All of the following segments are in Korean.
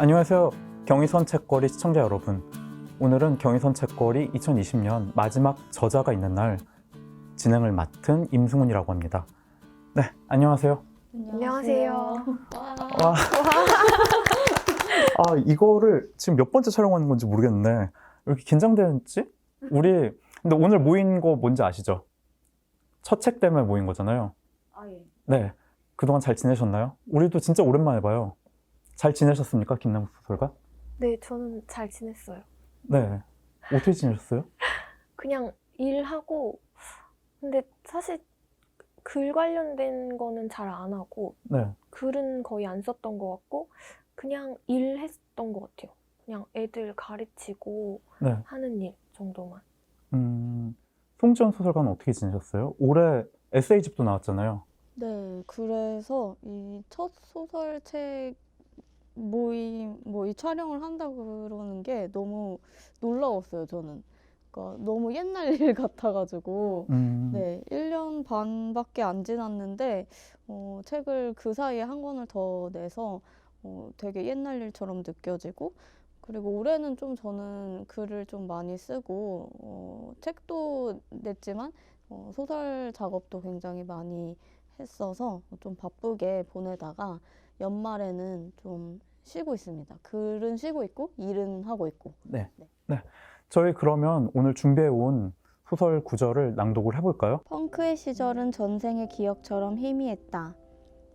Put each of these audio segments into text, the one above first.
안녕하세요. 경의선 책거리 시청자 여러분. 오늘은 경의선 책거리 2020년 마지막 저자가 있는 날 진행을 맡은 임승훈이라고 합니다. 네, 안녕하세요. 안녕하세요. 와. 이거를 지금 몇 번째 촬영하는 건지 모르겠네. 왜 이렇게 긴장되는지? 우리 근데 오늘 모인 거 뭔지 아시죠? 첫 책 때문에 모인 거잖아요. 예. 네. 그동안 잘 지내셨나요? 우리도 진짜 오랜만에 봐요. 잘 지내셨습니까, 김남국 소설가? 네, 저는 잘 지냈어요. 네. 어떻게 지내셨어요? 그냥 일하고, 근데 사실 글 관련된 거는 잘 안 하고, 네. 글은 거의 안 썼던 것 같고, 그냥 일했던 것 같아요. 그냥 애들 가르치고 네. 하는 일 정도만. 송지연 소설가는 어떻게 지내셨어요? 올해 에세이집도 나왔잖아요. 네, 그래서 이 첫 소설책 모임, 이 촬영을 한다고 그러는 게 너무 놀라웠어요, 저는. 그러니까 너무 옛날 일 같아가지고, 네, 1년 반밖에 안 지났는데, 책을 그 사이에 한 권을 더 내서 되게 옛날 일처럼 느껴지고, 그리고 올해는 좀 저는 글을 좀 많이 쓰고, 책도 냈지만, 소설 작업도 굉장히 많이 했어서 좀 바쁘게 보내다가 연말에는 좀 쉬고 있습니다. 글은 쉬고 있고 일은 하고 있고. 네. 저희 그러면 오늘 준비해온 소설 구절을 낭독을 해볼까요? 펑크의 시절은 전생의 기억처럼 희미했다.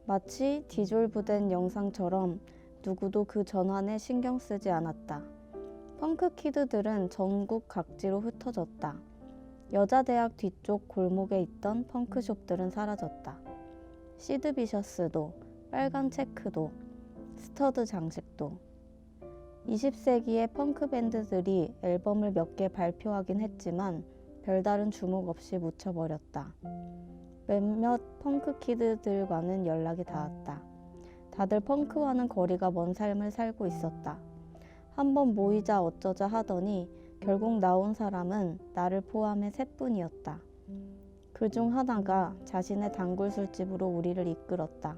마치 디졸브된 영상처럼 누구도 그 전환에 신경 쓰지 않았다. 펑크 키드들은 전국 각지로 흩어졌다. 여자대학 뒤쪽 골목에 있던 펑크숍들은 사라졌다. 시드비셔스도, 빨간 체크도, 스터드 장식도. 20세기의 펑크 밴드들이 앨범을 몇 개 발표하긴 했지만 별다른 주목 없이 묻혀버렸다. 몇몇 펑크 키드들과는 연락이 닿았다. 다들 펑크와는 거리가 먼 삶을 살고 있었다. 한번 모이자 어쩌자 하더니 결국 나온 사람은 나를 포함해 셋뿐이었다. 그중 하나가 자신의 단골 술집으로 우리를 이끌었다.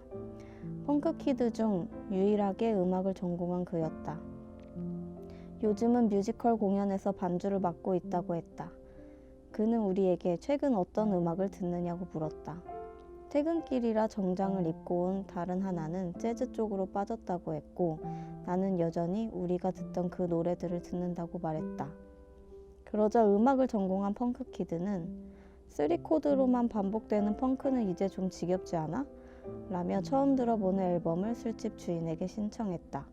펑크 키드 중 유일하게 음악을 전공한 그였다. 요즘은 뮤지컬 공연에서 반주를 맡고 있다고 했다. 그는 우리에게 최근 어떤 음악을 듣느냐고 물었다. 퇴근길이라 정장을 입고 온 다른 하나는 재즈 쪽으로 빠졌다고 했고 나는 여전히 우리가 듣던 그 노래들을 듣는다고 말했다. 그러자 음악을 전공한 펑크 키드는 3코드로만 반복되는 펑크는 이제 좀 지겹지 않아? 라며 처음 들어보는 앨범을 술집 주인에게 신청했다.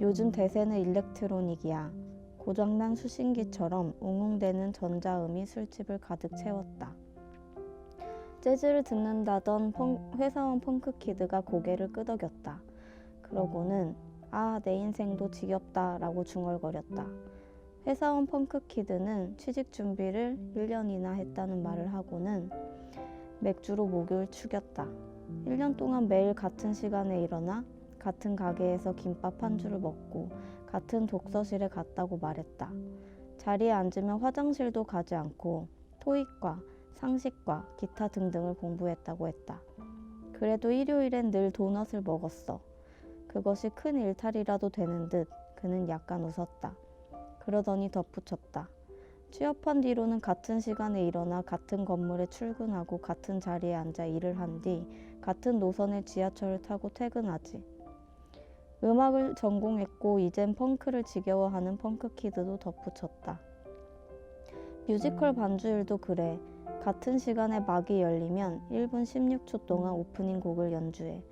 요즘 대세는 일렉트로닉이야. 고장난 수신기처럼 웅웅대는 전자음이 술집을 가득 채웠다. 재즈를 듣는다던 회사원 펑크키드가 고개를 끄덕였다. 그러고는 내 인생도 지겹다 라고 중얼거렸다. 회사원 펑크키드는 취직 준비를 1년이나 했다는 말을 하고는 맥주로 목을 축였다. 1년 동안 매일 같은 시간에 일어나 같은 가게에서 김밥 한 줄을 먹고 같은 독서실에 갔다고 말했다. 자리에 앉으면 화장실도 가지 않고 토익과 상식과 기타 등등을 공부했다고 했다. 그래도 일요일엔 늘 도넛을 먹었어. 그것이 큰 일탈이라도 되는 듯 그는 약간 웃었다. 그러더니 덧붙였다. 취업한 뒤로는 같은 시간에 일어나 같은 건물에 출근하고 같은 자리에 앉아 일을 한 뒤 같은 노선의 지하철을 타고 퇴근하지. 음악을 전공했고 이젠 펑크를 지겨워하는 펑크키드도 덧붙였다. 뮤지컬 반주일도 그래. 같은 시간에 막이 열리면 1분 16초 동안 오프닝 곡을 연주해.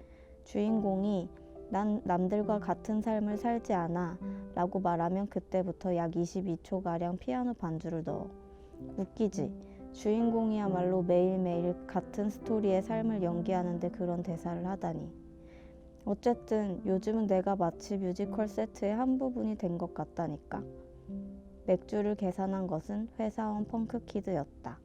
주인공이 난 남들과 같은 삶을 살지 않아 라고 말하면 그때부터 약 22초가량 피아노 반주를 넣어. 웃기지? 주인공이야말로 매일매일 같은 스토리의 삶을 연기하는데 그런 대사를 하다니. 어쨌든 요즘은 내가 마치 뮤지컬 세트의 한 부분이 된 것 같다니까. 맥주를 계산한 것은 회사원 펑크키드였다.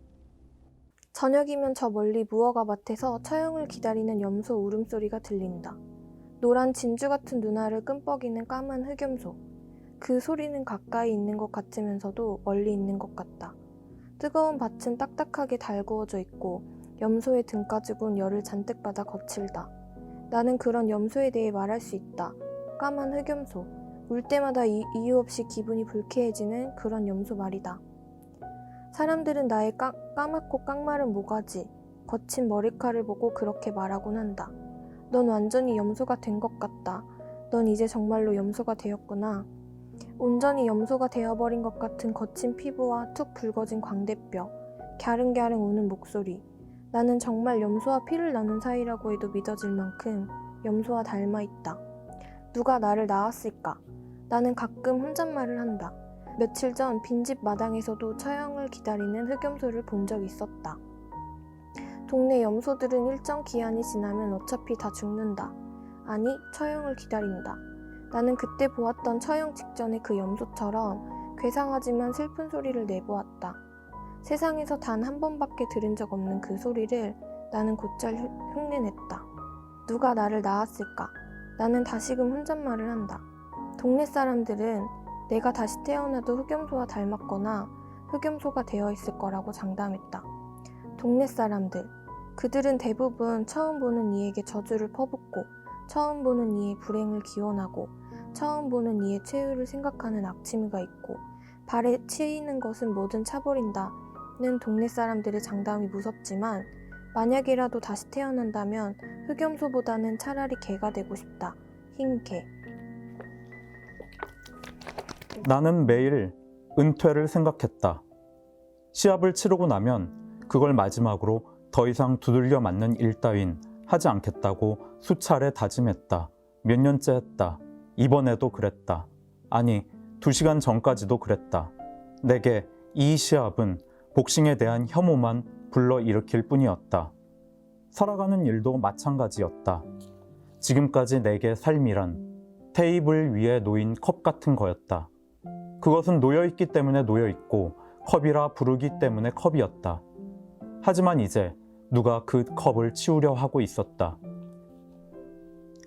저녁이면 저 멀리 무허가 밭에서 처형을 기다리는 염소 울음소리가 들린다. 노란 진주 같은 눈알을 끔뻑이는 까만 흑염소. 그 소리는 가까이 있는 것 같으면서도 멀리 있는 것 같다. 뜨거운 밭은 딱딱하게 달구어져 있고 염소의 등까지 군 열을 잔뜩 받아 거칠다. 나는 그런 염소에 대해 말할 수 있다. 까만 흑염소. 울 때마다 이유 없이 기분이 불쾌해지는 그런 염소 말이다. 사람들은 나의 까맣고 깡마른 모가지, 거친 머리카락을 보고 그렇게 말하곤 한다. 넌 완전히 염소가 된 것 같다. 넌 이제 정말로 염소가 되었구나. 온전히 염소가 되어버린 것 같은 거친 피부와 툭 붉어진 광대뼈, 갸릉갸릉 우는 목소리. 나는 정말 염소와 피를 나눈 사이라고 해도 믿어질 만큼 염소와 닮아 있다. 누가 나를 낳았을까? 나는 가끔 혼잣말을 한다. 며칠 전 빈집 마당에서도 처형을 기다리는 흑염소를 본 적이 있었다. 동네 염소들은 일정 기한이 지나면 어차피 다 죽는다. 아니, 처형을 기다린다. 나는 그때 보았던 처형 직전의 그 염소처럼 괴상하지만 슬픈 소리를 내보았다. 세상에서 단 한 번밖에 들은 적 없는 그 소리를 나는 곧잘 흉내냈다. 누가 나를 낳았을까? 나는 다시금 혼잣말을 한다. 동네 사람들은 내가 다시 태어나도 흑염소와 닮았거나 흑염소가 되어 있을 거라고 장담했다. 동네 사람들, 그들은 대부분 처음 보는 이에게 저주를 퍼붓고 처음 보는 이의 불행을 기원하고 처음 보는 이의 최후를 생각하는 악취미가 있고 발에 치이는 것은 뭐든 차버린다는 동네 사람들의 장담이 무섭지만 만약이라도 다시 태어난다면 흑염소보다는 차라리 개가 되고 싶다. 흰 개. 나는 매일 은퇴를 생각했다. 시합을 치르고 나면 그걸 마지막으로 더 이상 두들겨 맞는 일 따윈 하지 않겠다고 수차례 다짐했다. 몇 년째 했다. 이번에도 그랬다. 아니, 2시간 전까지도 그랬다. 내게 이 시합은 복싱에 대한 혐오만 불러일으킬 뿐이었다. 살아가는 일도 마찬가지였다. 지금까지 내게 삶이란 테이블 위에 놓인 컵 같은 거였다. 그것은 놓여있기 때문에 놓여있고 컵이라 부르기 때문에 컵이었다. 하지만 이제 누가 그 컵을 치우려 하고 있었다.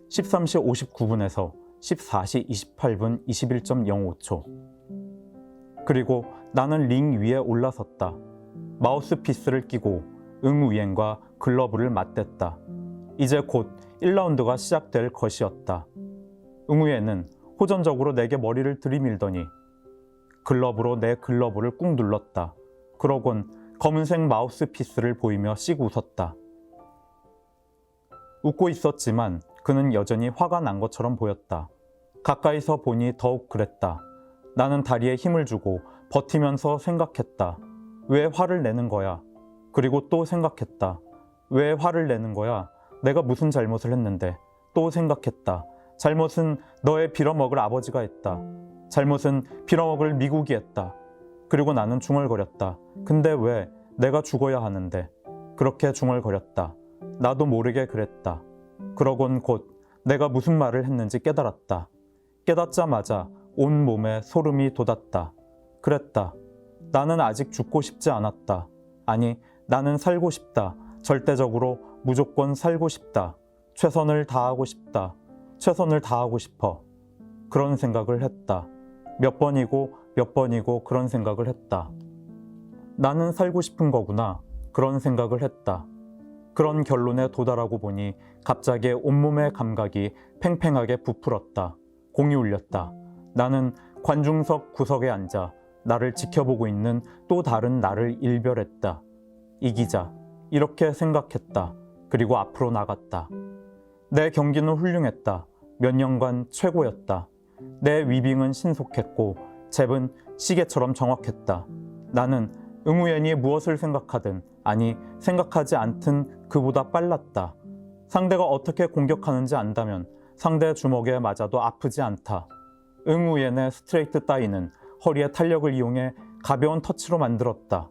13시 59분에서 14시 28분 21.05초. 그리고 나는 링 위에 올라섰다. 마우스피스를 끼고 응우옌과 글러브를 맞댔다. 이제 곧 1라운드가 시작될 것이었다. 응우옌은 호전적으로 내게 머리를 들이밀더니 글러브로 내 글러브를 꾹 눌렀다. 그러곤 검은색 마우스피스를 보이며 씩 웃었다. 웃고 있었지만 그는 여전히 화가 난 것처럼 보였다. 가까이서 보니 더욱 그랬다. 나는 다리에 힘을 주고 버티면서 생각했다. 왜 화를 내는 거야? 그리고 또 생각했다. 왜 화를 내는 거야? 내가 무슨 잘못을 했는데? 또 생각했다. 잘못은 너의 빌어먹을 아버지가 했다. 잘못은 빌어먹을 미국이 했다. 그리고 나는 중얼거렸다. 근데 왜 내가 죽어야 하는데? 그렇게 중얼거렸다. 나도 모르게 그랬다. 그러곤 곧 내가 무슨 말을 했는지 깨달았다. 깨닫자마자 온 몸에 소름이 돋았다. 그랬다. 나는 아직 죽고 싶지 않았다. 아니, 나는 살고 싶다. 절대적으로 무조건 살고 싶다. 최선을 다하고 싶다. 최선을 다하고 싶어. 그런 생각을 했다. 몇 번이고 그런 생각을 했다. 나는 살고 싶은 거구나. 그런 생각을 했다. 그런 결론에 도달하고 보니 갑자기 온몸의 감각이 팽팽하게 부풀었다. 공이 울렸다. 나는 관중석 구석에 앉아 나를 지켜보고 있는 또 다른 나를 일별했다. 이기자. 이렇게 생각했다. 그리고 앞으로 나갔다. 내 경기는 훌륭했다. 몇 년간 최고였다. 내 위빙은 신속했고 잽은 시계처럼 정확했다. 나는 응우옌이 무엇을 생각하든 아니 생각하지 않든 그보다 빨랐다. 상대가 어떻게 공격하는지 안다면 상대 주먹에 맞아도 아프지 않다. 응우옌의 스트레이트 따위는 허리의 탄력을 이용해 가벼운 터치로 만들었다.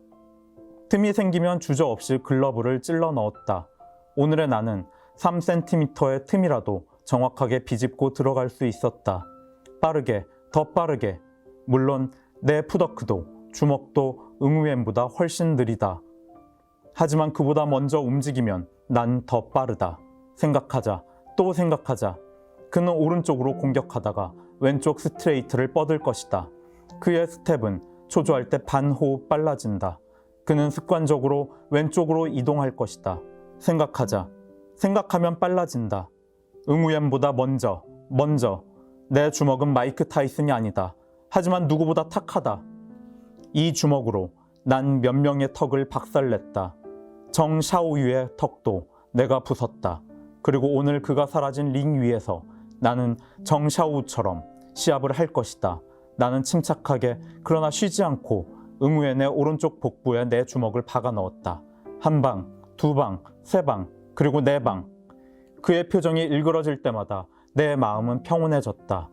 틈이 생기면 주저없이 글러브를 찔러 넣었다. 오늘의 나는 3cm의 틈이라도 정확하게 비집고 들어갈 수 있었다. 빠르게, 더 빠르게. 물론 내 푸더크도 주먹도 응우옌보다 훨씬 느리다. 하지만 그보다 먼저 움직이면 난 더 빠르다. 생각하자. 또 생각하자. 그는 오른쪽으로 공격하다가 왼쪽 스트레이트를 뻗을 것이다. 그의 스텝은 초조할 때 반호흡 빨라진다. 그는 습관적으로 왼쪽으로 이동할 것이다. 생각하자. 생각하면 빨라진다. 응우옌보다 먼저. 내 주먹은 마이크 타이슨이 아니다. 하지만 누구보다 탁하다. 이 주먹으로 난 몇 명의 턱을 박살냈다. 정 샤오유의 턱도 내가 부쉈다. 그리고 오늘 그가 사라진 링 위에서 나는 정 샤오우처럼 시합을 할 것이다. 나는 침착하게 그러나 쉬지 않고 응우엔의 오른쪽 복부에 내 주먹을 박아 넣었다. 한 방, 두 방, 세 방, 그리고 네 방. 그의 표정이 일그러질 때마다 내 마음은 평온해졌다.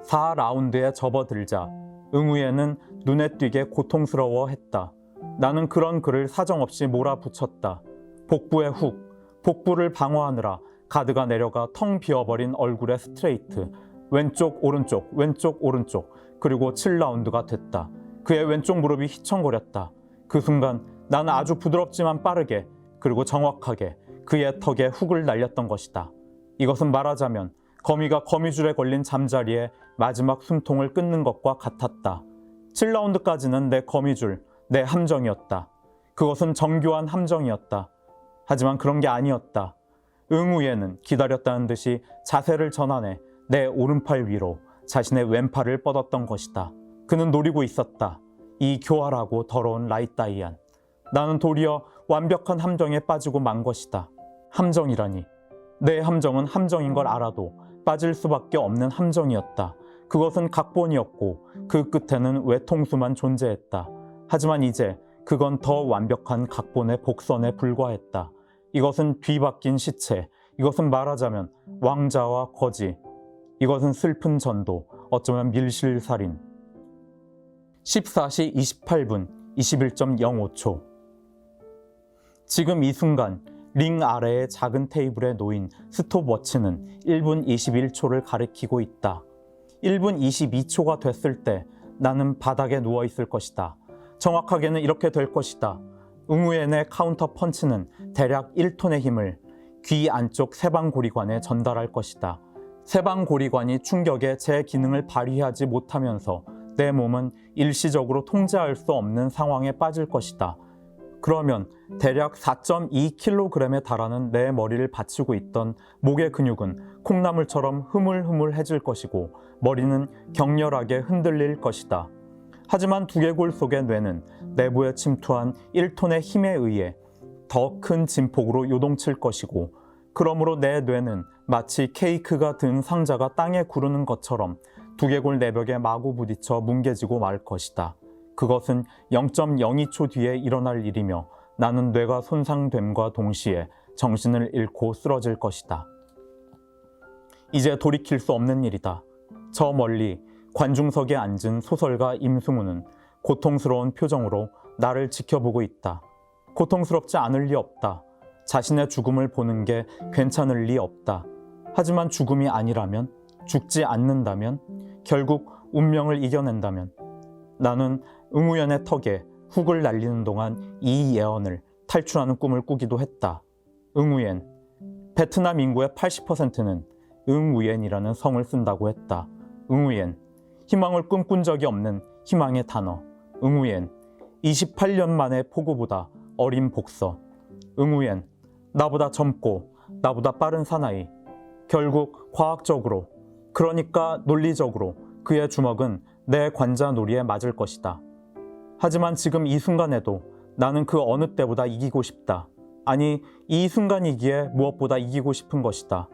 4라운드에 접어들자 응우엔은 눈에 띄게 고통스러워했다. 나는 그런 그를 사정없이 몰아붙였다. 복부에 훅, 복부를 방어하느라 가드가 내려가 텅 비어버린 얼굴에 스트레이트. 왼쪽 오른쪽 왼쪽 오른쪽. 그리고 7라운드가 됐다. 그의 왼쪽 무릎이 휘청거렸다. 그 순간 나는 아주 부드럽지만 빠르게 그리고 정확하게 그의 턱에 훅을 날렸던 것이다. 이것은 말하자면 거미가 거미줄에 걸린 잠자리에 마지막 숨통을 끊는 것과 같았다. 7라운드까지는 내 거미줄, 내 함정이었다. 그것은 정교한 함정이었다. 하지만 그런 게 아니었다. 응우예는 기다렸다는 듯이 자세를 전환해 내 오른팔 위로 자신의 왼팔을 뻗었던 것이다. 그는 노리고 있었다. 이 교활하고 더러운 라이따이안. 나는 도리어 완벽한 함정에 빠지고 만 것이다. 함정이라니. 내 함정은 함정인 걸 알아도 빠질 수밖에 없는 함정이었다. 그것은 각본이었고 그 끝에는 외통수만 존재했다. 하지만 이제 그건 더 완벽한 각본의 복선에 불과했다. 이것은 뒤바뀐 시체, 이것은 말하자면 왕자와 거지, 이것은 슬픈 전도, 어쩌면 밀실살인. 14시 28분 21.05초. 지금 이 순간 링 아래의 작은 테이블에 놓인 스톱워치는 1분 21초를 가리키고 있다. 1분 22초가 됐을 때 나는 바닥에 누워 있을 것이다. 정확하게는 이렇게 될 것이다. 응우엔의 카운터 펀치는 대략 1톤의 힘을 귀 안쪽 세방고리관에 전달할 것이다. 세방고리관이 충격에 제 기능을 발휘하지 못하면서 내 몸은 일시적으로 통제할 수 없는 상황에 빠질 것이다. 그러면 대략 4.2kg에 달하는 내 머리를 받치고 있던 목의 근육은 콩나물처럼 흐물흐물해질 것이고 머리는 격렬하게 흔들릴 것이다. 하지만 두개골 속의 뇌는 내부에 침투한 1톤의 힘에 의해 더 큰 진폭으로 요동칠 것이고, 그러므로 내 뇌는 마치 케이크가 든 상자가 땅에 구르는 것처럼 두개골 내벽에 마구 부딪혀 뭉개지고 말 것이다. 그것은 0.02초 뒤에 일어날 일이며 나는 뇌가 손상됨과 동시에 정신을 잃고 쓰러질 것이다. 이제 돌이킬 수 없는 일이다. 저 멀리 관중석에 앉은 소설가 임승우는 고통스러운 표정으로 나를 지켜보고 있다. 고통스럽지 않을 리 없다. 자신의 죽음을 보는 게 괜찮을 리 없다. 하지만 죽음이 아니라면, 죽지 않는다면, 결국 운명을 이겨낸다면, 나는 응우연의 턱에 훅을 날리는 동안 이 예언을 탈출하는 꿈을 꾸기도 했다. 응우옌. 베트남 인구의 80%는 응우옌이라는 성을 쓴다고 했다. 응우옌. 희망을 꿈꾼 적이 없는 희망의 단어. 응우옌. 28년 만의 폭우보다 어린 복서. 응우옌. 나보다 젊고 나보다 빠른 사나이. 결국 과학적으로, 그러니까 논리적으로 그의 주먹은 내 관자놀이에 맞을 것이다. 하지만 지금 이 순간에도 나는 그 어느 때보다 이기고 싶다. 아니, 이 순간이기에 무엇보다 이기고 싶은 것이다.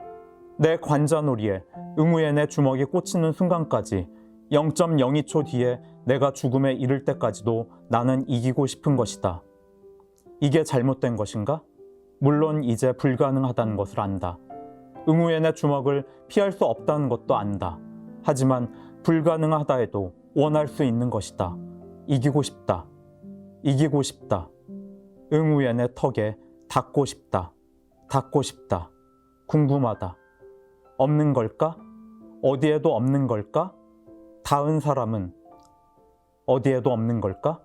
내 관자놀이에 응우엔의 주먹이 꽂히는 순간까지 0.02초 뒤에 내가 죽음에 이를 때까지도 나는 이기고 싶은 것이다. 이게 잘못된 것인가? 물론 이제 불가능하다는 것을 안다. 응우엔의 주먹을 피할 수 없다는 것도 안다. 하지만 불가능하다 해도 원할 수 있는 것이다. 이기고 싶다. 이기고 싶다. 응우엔의 턱에 닿고 싶다. 닿고 싶다. 궁금하다. 없는 걸까? 어디에도 없는 걸까? 닿은 사람은 어디에도 없는 걸까?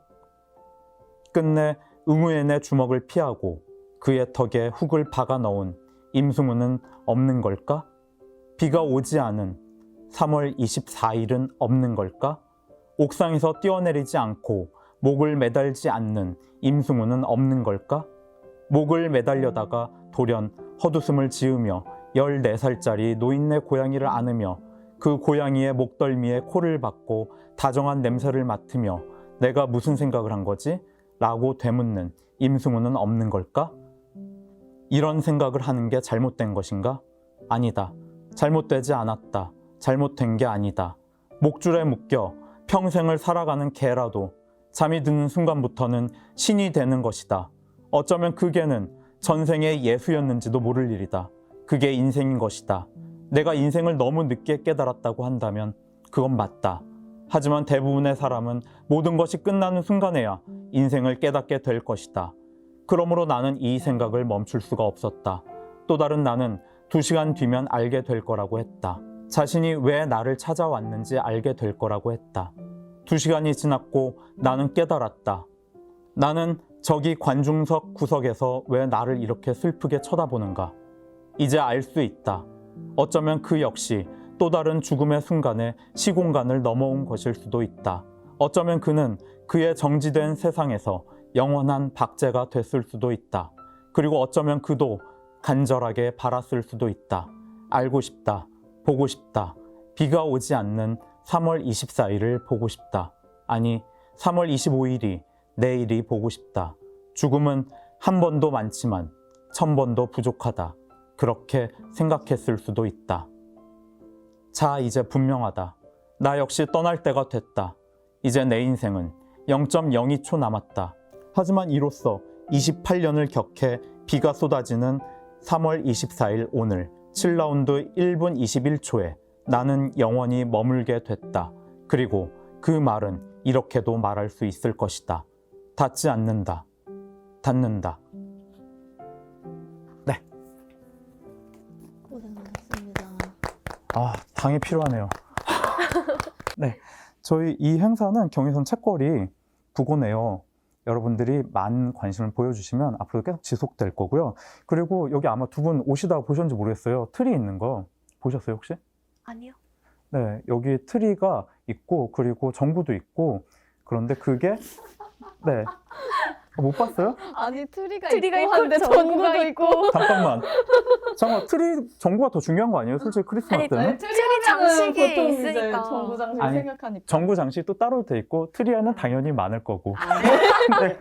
끝내 응우엔의 주먹을 피하고 그의 턱에 훅을 박아 넣은 임승우는 없는 걸까? 비가 오지 않은 3월 24일은 없는 걸까? 옥상에서 뛰어내리지 않고 목을 매달지 않는 임승우는 없는 걸까? 목을 매달려다가 돌연 헛웃음을 지으며 14살짜리 노인네 고양이를 안으며 그 고양이의 목덜미에 코를 박고 다정한 냄새를 맡으며 내가 무슨 생각을 한 거지? 라고 되묻는 임승우는 없는 걸까? 이런 생각을 하는 게 잘못된 것인가? 아니다. 잘못되지 않았다. 잘못된 게 아니다. 목줄에 묶여 평생을 살아가는 개라도 잠이 드는 순간부터는 신이 되는 것이다. 어쩌면 그 개는 전생의 예수였는지도 모를 일이다. 그게 인생인 것이다. 내가 인생을 너무 늦게 깨달았다고 한다면 그건 맞다. 하지만 대부분의 사람은 모든 것이 끝나는 순간에야 인생을 깨닫게 될 것이다. 그러므로 나는 이 생각을 멈출 수가 없었다. 또 다른 나는 2시간 뒤면 알게 될 거라고 했다. 자신이 왜 나를 찾아왔는지 알게 될 거라고 했다. 2시간이 지났고 나는 깨달았다. 나는 저기 관중석 구석에서 왜 나를 이렇게 슬프게 쳐다보는가? 이제 알 수 있다. 어쩌면 그 역시 또 다른 죽음의 순간에 시공간을 넘어온 것일 수도 있다. 어쩌면 그는 그의 정지된 세상에서 영원한 박제가 됐을 수도 있다. 그리고 어쩌면 그도 간절하게 바랐을 수도 있다. 알고 싶다. 보고 싶다. 비가 오지 않는 3월 24일을 보고 싶다. 아니, 3월 25일이 내일이 보고 싶다. 죽음은 한 번도 많지만 1000번도 부족하다. 그렇게 생각했을 수도 있다. 자, 이제 분명하다. 나 역시 떠날 때가 됐다. 이제 내 인생은 0.02초 남았다. 하지만 이로써 28년을 격해 비가 쏟아지는 3월 24일 오늘 7라운드 1분 21초에 나는 영원히 머물게 됐다. 그리고 그 말은 이렇게도 말할 수 있을 것이다. 닿지 않는다. 닿는다. 네. 고생하셨습니다. 아, 당이 필요하네요. 네. 저희 이 행사는 경의선 책거리 부고네요. 여러분들이 많은 관심을 보여주시면 앞으로 계속 지속될 거고요. 그리고 여기 아마 두 분 오시다가 보셨는지 모르겠어요. 트리 있는 거 보셨어요, 혹시? 아니요. 네, 여기 트리가 있고 그리고 전구도 있고 그런데 그게 네, 못 봤어요? 아니 트리가 트리가 있고 있고 한데 전구가 전구도 있고. 잠깐만, 트리 전구가 더 중요한 거 아니에요? 솔직히 크리스마스 때는? 트리 장식이 보통 이제 있으니까. 전구 장식 아니, 생각하니까. 전구 장식도 따로 돼 있고 트리에는 당연히 많을 거고. 네.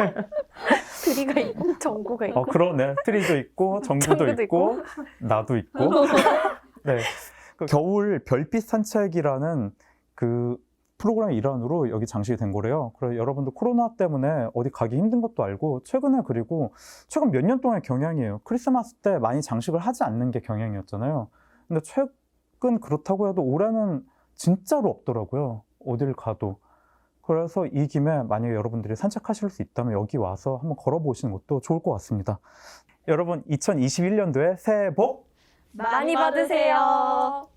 트리가 있고 전구가 있고. 그러네. 트리도 있고 전구도 전구도 있고 나도 있고. 네. 그 겨울 별빛 산책이라는 그 프로그램의 일환으로 여기 장식이 된 거래요. 그래서 여러분들 코로나 때문에 어디 가기 힘든 것도 알고 최근 몇 년 동안의 경향이에요. 크리스마스 때 많이 장식을 하지 않는 게 경향이었잖아요. 근데 최근 그렇다고 해도 올해는 진짜로 없더라고요. 어딜 가도. 그래서 이 김에 만약에 여러분들이 산책하실 수 있다면 여기 와서 한번 걸어보시는 것도 좋을 것 같습니다. 여러분 2021년도에 새해 복 많이 받으세요.